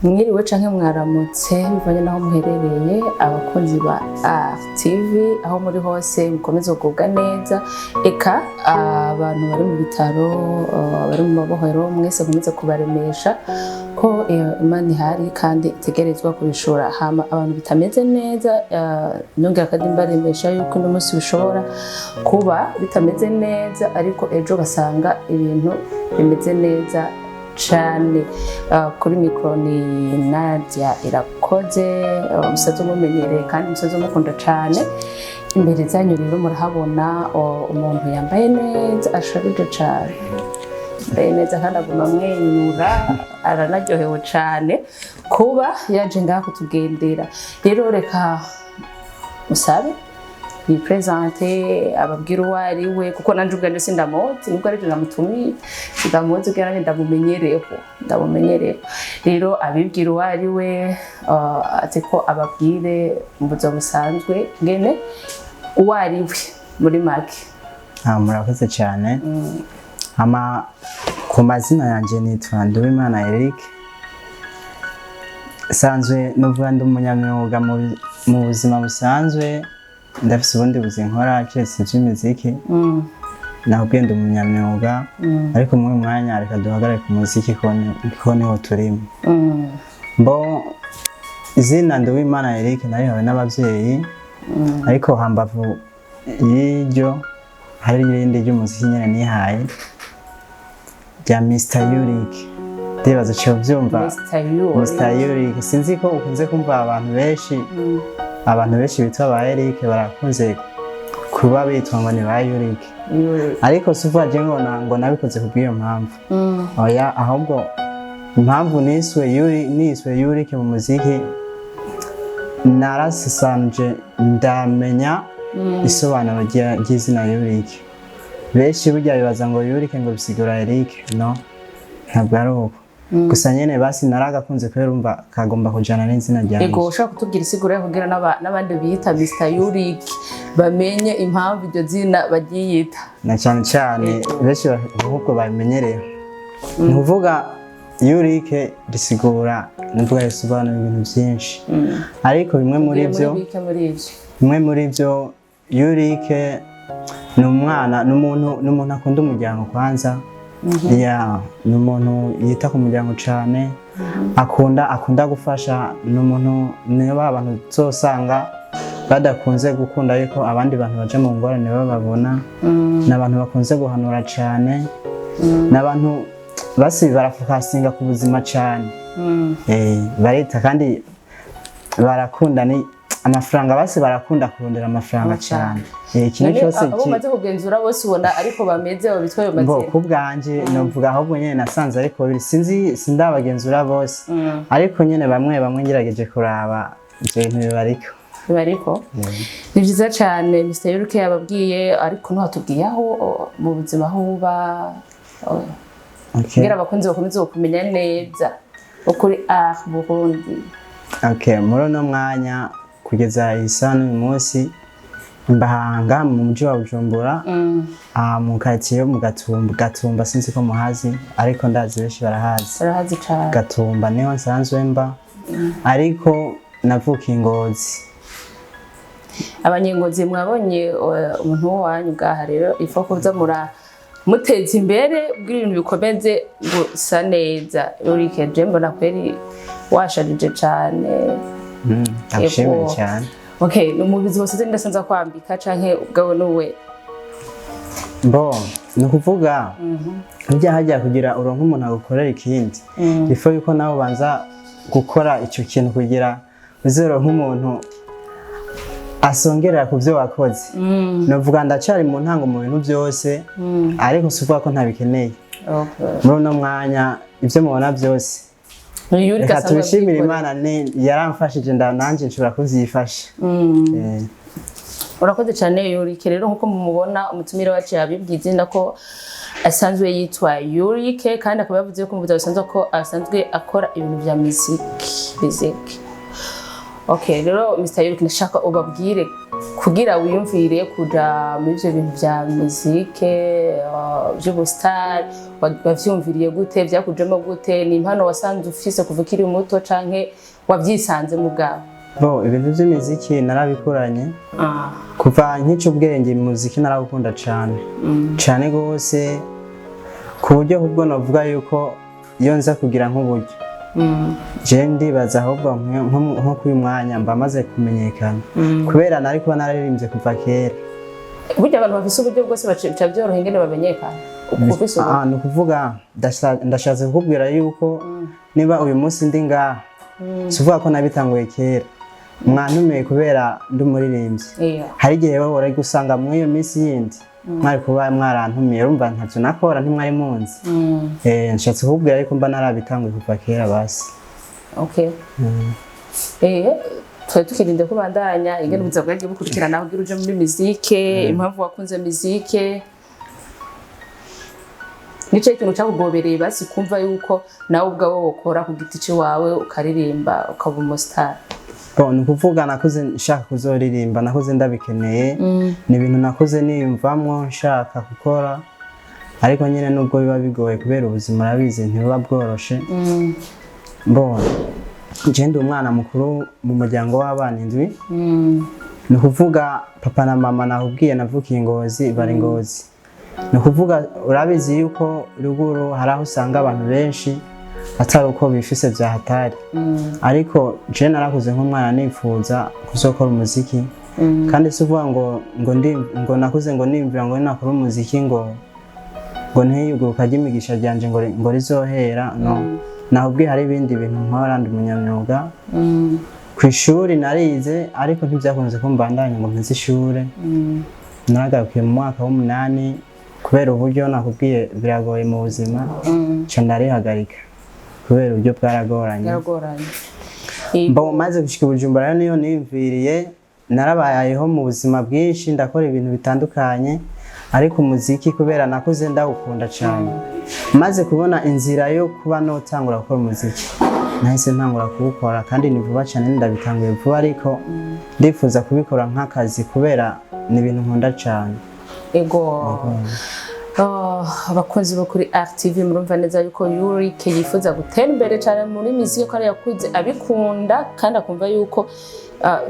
Mwiriwe canke mwaramutse bivanye naho muherereye abakunzi ba TV aho muri hose mukomeze kugubwa neza eka abantu bari mu bitaro bari mu mabohero mwese mukomeze kubaremesha ko Imana ihari kandi itegerezwa kubishora hama abantu bitameze neza nyongera kandi mbaremesha yuko no munsi bishobora kuba bitameze neza ariko ejo basanga ibintu bimeze neza cyane. Kuri mikro ni Nadia Irakoze umusaza umumenyereye kandi umusaza umukunda cyane. Imbere zanyu rero murahabona umuntu yambaye neza asharije cyane, yambaye neza kandi aguma amwenyura aranaryohewe cyane kuba yaje ngaha kutugendera. Rero reka musabe yipresente ababwira uwo ari we kuko nanje ubwanje sindamuzi nubwo ari namutumiye sindamuzi kugira ngo ndamumenyereho. Rero abibwira uwo ari we ati ko ababwire mu buzima busanzwe ngene uwo ari we muri make. Murakoze cyane. Ku mazina yanjye nitwa Nduwimana Yuric, sanzwe nuvuga ndi umunyamwuga mu buzima busanzwe, ndafise ubundi buzima nkora cyese by'imiziki. Nahubwiye ndi umunyamwuga ariko muri mwanya reka duhagarare ku muziki ko niho turimo. Mbo izina Nduwimana Yuric narihawe n'abavyeyi ariko hambavu y'iryo hari irindi ry'umuziki nyene nihaye rya Mr Yuric. Ndibaza cyo byumva Mr Yuric, sinzi ko ukunze kumva abantu benshi bitwa ba Yuric barakunze kuba bitwa ngo ni ba Yuric, ariko suvaje ngo nabikoze kubwiyo mpamvu. Oya, ahubwo impamvu niswe Yuric mu muziki narasanje ndamenya isobanuro ry'izina Yuric. Benshi burya bibaza ngo Yuric ngo bisigura Eric, no ntabwo ari uko. Gusa nyene basi naragakunze kubera umva kagomba kujana n'izina ryanjye. Ego ushaka kutubwira isiguro yo kugira n'abandi biyita Mr Yuric bamenye impamvu iryo zina bagiyita. Na cyane benshi ahubwo babimenyereye. Nuvuga Yuric risigura nuvuga risobanura ibintu byinshi. Ariko bimwe muri byo Yuric ni umwana n'umuntu akunda umuryango kwanza. Ni umuntu yita ku muryango cyane, akunda gufasha. Ni umuntu niba abantu zosanga badakunze gukunda yuko abandi bantu baje mu ngorane bababona. N'abantu bakunze guhanura cyane, n'abantu basi barafokasinga ku buzima cyane. Barita kandi barakunda ni amafaranga, basi barakunda kurondera amafaranga cyane. Ikintu cyose abo maze kugenzura bose ubona ariko bameze bitwaye maze. Mbo kubwanje novuga ahubwo nyene nasanze ariko sindabagenzura bose, ariko nyene bamwe ngirageje kuraba ivyo bintu bibariko. Ni byiza cyane Mr Yuric yababwiye, ariko ntuhatubwiye aho mu buzima aho uba ngira abakunzi bakomeze kumenya neza ukuri Burundi. Muri no mwanya kugeza isano uyu munsi mbahanga mu mujyi wa Bujumbura, mu katiyo mu Gatumba, sinzi ko muhazi ariko ndazi benshi barahazi cyane. Gatumba niho nsanzwe mba, ariko navukiye Ngozi. Abanyengozi mwabonye umuntu wanyu gaha, rero ifo kuza muteza imbere bw'ibintu bikomeze gusa neza. Yuric je mbona kweri washarije cyane. Ndashimye cyane. Umubizi wose ndasanza kwambika canke ubwawe nuwe? Mbo nukuvuga ujya hajya kugira uronka umuntu agukorera ikindi, ifo yuko nawe banza gukora icyo kintu kugira uzero nk'umuntu asongerera ku byo wakoze. Navuga ndacari mu ntango mu bintu byose, ariko suvuga ko ntabikeneye. Muri no mwanya ibyo mubona byose reka tubishimire Imana, yaramfashije nanje nshobora kuvyifasha. Urakoze cyane Yuric. Rero nkuko mumubona umutumire wacu yabibwiye ko asanzwe yitwa Yuric kandi akaba yavuze ko mu buzima busanzwe ko asanzwe akora ibintu bya music. Rero Mr Yuric nashaka ubabwire kugira wiyumvire kuja muri ivyo bintu vya muzike vy'ubustar wavyumviriye gute vyakujemo gute ni impano wasanze ufise kuva ukiri muto canke wavyisanze mu bwawe? Bo ibintu vy'imiziki narabikuranye kuva nkica ubwenge muziki naragukunda cane cane gose ku buryo ahubwo navuga yuko iyo nza kugira nk'uburyo je ndibaza ahubwo nko kuyu mwanya mba maze kumenyekana kubera nari kuba nararirimbye kuva kera. Burya abantu bafise uburyo bwose baca byoroha ingene bamenyekana ukufise ni ukuvuga ndashatse kukubwira yuko niba uyu munsi ndi ngaha sivuga ko nabitanguye kera mwantumiye kubera ndi umuririmbyi hari igihe baba bari gusanga muri iyo minsi yindi mwari kuba mwarantumiye urumva ntacyo nakora ntimwari munzi nshatse kukubwira yuko mba narabitanguye kuva kera basi. Okay. Twari tukirinde ko bandanya ingene ubuzima bwagiye bukurikirana kugira uje muri muzike impamvu wakunze muzike nico ikintu cyakugobereye basi kumva yuko nawe ubwawe wokora ku giti ciwawe ukaririmba ukaba umustar? Ni ukuvuga nakuze nshaka kuzoririmba nakuze ndabikeneye ni ibintu nakuze niyumvamwo nshaka gukora ariko nyine nubwo biba bigoye kubera ubuzima urabizi ntibuba bworoshe. Je ndi umwana mukuru mu muryango w'abana indwi ni ukuvuga papa na mama nakubwiye navukiye Ngozi bari Ngozi ni ukuvuga urabizi yuko ruguru hari aho usanga abantu benshi atari uko bifise vya hatari ariko je narakuze nk'umwana nifuza kuzokora umuziki kandi sivuga ngo nakuze ngo nimvira ngo nakora umuziki ngo ntiyuguruka ry'imigisha ryanje ngo rizohera no nahubwiye hari ibindi bintu nkora ndi umunyamyuga ku ishuri narize ariko ntibyakunze ko mbandanya ngo mpeze ishure naragarukiye mu mwaka w'8 kubera uburyo nakubwiye biragoye mu buzima ca ndarihagarika kubera uburyo bwaragoranye. Maze gushika Bujumbura niyo niyumviriye narabayeho mu buzima bwinshi ndakora ibintu bitandukanye ariko umuziki kubera nakuze ndawukunda cyane maze kubona inzira yo kuba notangura gukora umuziki nahise ntangura kuwukora kandi ni vuba cyane ndabitanguye vuba ariko ndifuza kubikora nk'akazi kubera ni ibintu nkunda cyane. Abakozi bo kuri RTV murumva neza yuko Yuric yifuza gutera imbere cyane muri muziki ko ari yakuze abikunda kandi akumva yuko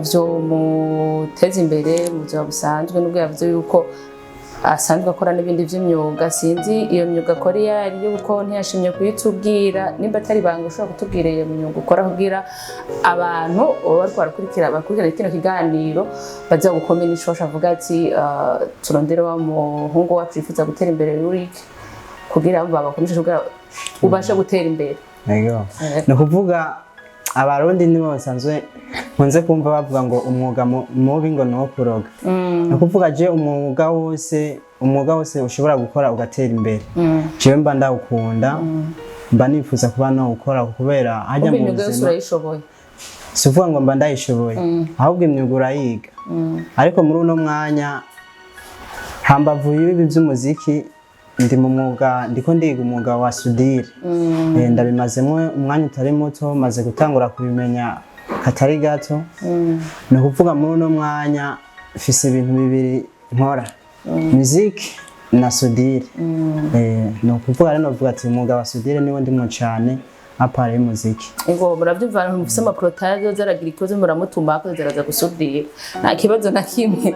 byo muteza imbere mu buzima busanzwe nubwo yavuze yuko asanzwe akora n'ibindi by'imyuga sinzi iyo myuga akora iyo ari yo kuko ntiyashimye kuyitubwira nimba atari banga ushobora kutubwira iyo myuga ukora kugira abantu bariko barakurikira kino kiganiro baza gukomenisha avuga ati turondere wa muhungu wacu yifuza gutera imbere Yuric kugira babakomenisha kugira ubashe gutera imbere. Ni ukuvuga abarundi nibo basanzwe nkunze kumva bavuga ngo umwuga mubi ngo no kuroga ni ukuvuga je umwuga wose ushobora gukora ugatera imbere jewe mba ndawukunda mba nifuza kuba no gukora kubera hajya mu buzima sivuga ngo mba ndayishoboye ahubwo imyuga urayiga ariko muri uno mwanya hambavu y'ibi by'umuziki ndi mu mwuga ndiko ndiga umwuga wa sudire ndabimazemo umwanya utari muto maze gutangura kubimenya katari gato ni ukuvuga muri uno mwanya mfise ibintu bibiri nkora muziki na sudire ni ukuvuga rero navuga ati umwuga wa sudire niwo ndimo cyane apart y'umuziki. Muravyumva abantu mufise amaprotage zaragira ikoze muramutuma ko zaraza gusudira nta kibazo na kimwe.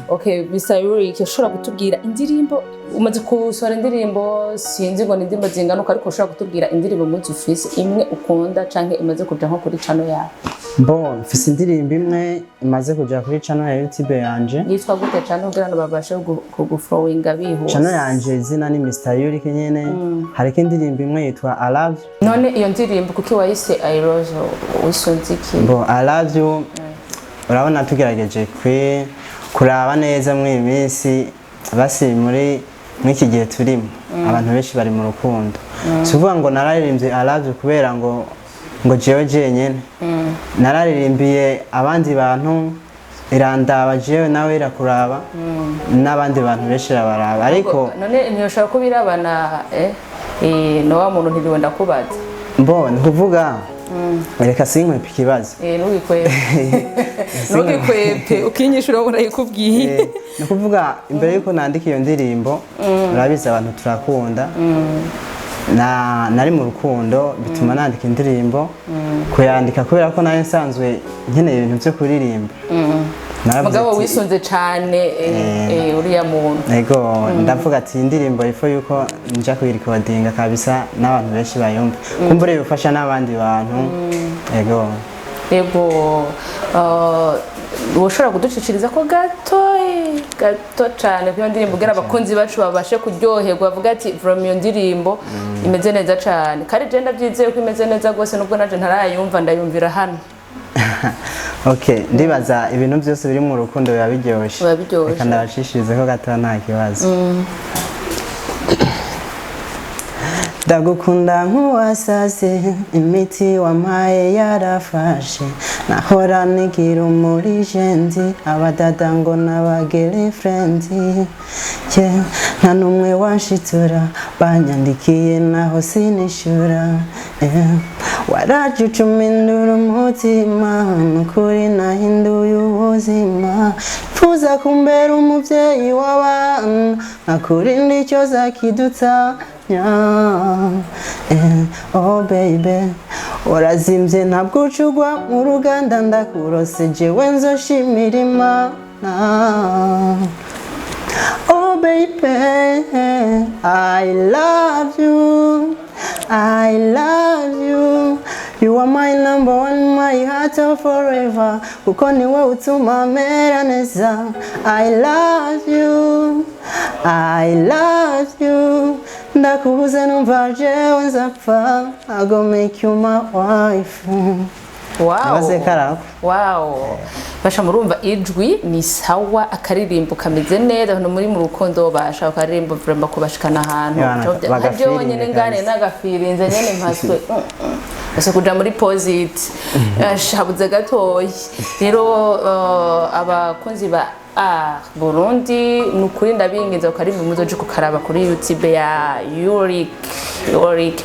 Okay, Mr. Yuric ushobora kutubwira indirimbo umaze kusohora indirimbo sinzi ngo n'indimbo zinganuka ariko ushobora kutubwira indirimbo muzi ufise imwe ukunda canke imaze kuja nko kuri channel yawe? Mfise indirimbo imwe imaze kuja kuri channel ya YouTube yanje. Yitwa gute channel kugira ngo babashe kuguflowinga bihuse? Channel yanje izina ni Mr. Yuric nyene. Hariko indirimbo imwe yitwa I Love. None iyo ndirimbo kuki wayise I Love wisonziki? I Love you. Urabona tugerageje kuraba neza muri minsi basi muri iki gihe turimo abantu benshi bari mu rukundo suvuga ngo nararirimbye I Love you kubera ngo jewe jenyene nararirimbiye abandi bantu irandaba jewe nawe irakuraba n'abandi bantu benshi rabaraba ariko none ntiyoshaka kubirabana no wa muntu ntiriwe ndakubaza ni kuvuga reka sinkwepe ikibazo ntugikwepe ukinyishura urayikubwiye ni ukuvuga imbere y'uko nandika iyo ndirimbo urabizi abantu turakunda nari mu rukundo bituma nandika indirimbo kuyandika kubera ko nayo nsanzwe nkeneye ibintu byo kuririmba mugabo wisunze cyane uriya muntu yego ndavuga ati indirimbo ifo yuko nja kuyirekodinga kabisa n'abantu benshi bayumva kumbure bifasha n'abandi bantu yego ushobora kuduciciriza ko gato cyane kuyo ndirimbo kugira abakunzi bacu babashe kuryoherwa bavuga ati from iyo ndirimbo imeze neza cyane kandi je ndabyizeye ko imeze neza gose nubwo naje ntarayumva ndayumvira hano Okay, ndibaza ibintu byose biri mu rukundo biba biryoshye. Reka ndabacishirize ko gato nta kibazo. Ndagukunda nk'uwasaze imiti wampaye yarafashe nahora nigira muri jendi abadada ngo n'abagirlfriend nta n'umwe wanshitura banyandikiye naho sinishura waraje ucumindura umutima nukuri nahinduye ubuzima mfuza kumbera umuvyeyi w'abana nkakurinda icyo zakidutsa oh baby warazimvye ntabwo ucugwa mu ruganda ndakurose jewe nzoshimira Imana oh baby I love you I love you you are my number one my heart forever kuko niwe utuma mera neza I love you I love you ndakubuze numva jewe nzapfa I go make you my wife. Wow. Basha murumva ijwi ni sawa akaririmbo kameze neza hano muri mu rukundo basha akaririmbo vrema kubashikana ahantu bajyo nyene ngane nagafirinze nyene mpaswe basa kuja muri posit shabuze gatoyi rero abakunzi ba Burundi nukuri ndabingiza ukarimba muzoje kukaraba kuri YouTube ya yuric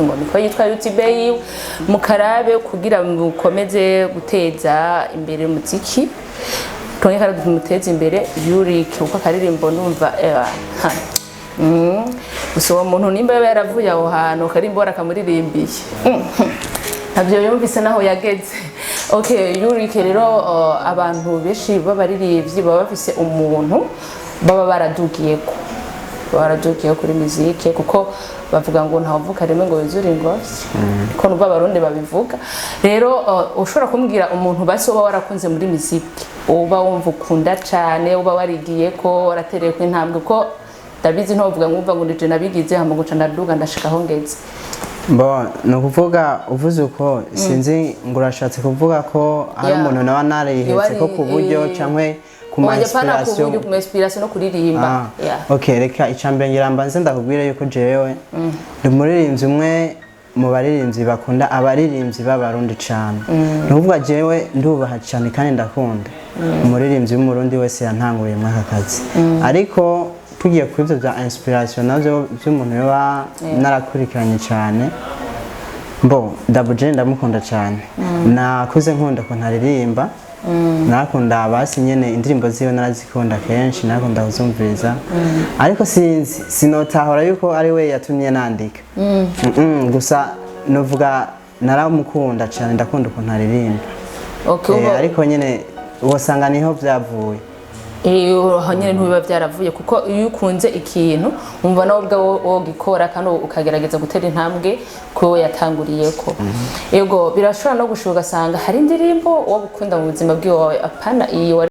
ngo niko yitwa YouTube yiwe mukarabe kugira mukomeze guteza imbere muziki tonye kandi muteze imbere yuric uko akaririmbo numva gusa uwo muntu nimba yaravuye aho hantu karimbo barakamuririmbiye ntabyo yumvise naho yageze. Okay, yuric rero abantu beshi babaririmbyi baba bafise umuntu baba baradugiyeko kuri muzike kuko bavuga ngo ntavuka rimwe ngo yuzure ingofyi ko nuba barundi babivuga rero ushobora kumbwira umuntu basi uba warakunze muri muzike uba wumva ukunda cyane uba warigiyeko waratereye ku intambwe ko ndabizi ntovuga ngo nije nabigize hama guca ndaduga ndashikaho ngeze. Bon, no kuvuga uvuze uko sinzi ngo urashatse kuvuga ko ari umuntu nawe narihetse ko kuburyo cyangwe kuma inspiration no kuririmba. Okay, reka icambere ngirambanze ndakubwira yuko jewe ndi muririmbyi umwe mu baririmbyi bakunda abaririmvyi b'abarundi cyane. No kuvuga jewe ndubaha cyane kandi ndakunda umuririmbyi w'umurundi wese yantanguriye mu aka kazi. Ariko tugiye kuri ibyo bya inspiration navyo by'umuntu yoba narakurikiranye cyane Dabuje ndamukunda cyane nakuze nkunda ko ntaririmba nakunda basi nyene indirimbo ziwe narazikunda kenshi nakunda kuzumviriza ariko sinotahora yuko ari we yatumye nandika gusa novuga naramukunda cyane ndakunda ko ntaririmba ariko nyene wosanga niho byavuye hanyene ntubiba byaravuye kuko iyo ukunze ikintu umva nawe ubwo wogikora kandi ukagerageza gutera intambwe ko yatanguriyeko yego birashobora no gushuka ugasanga hari indirimbo wo gukunda mu buzima bwiwe apana iyo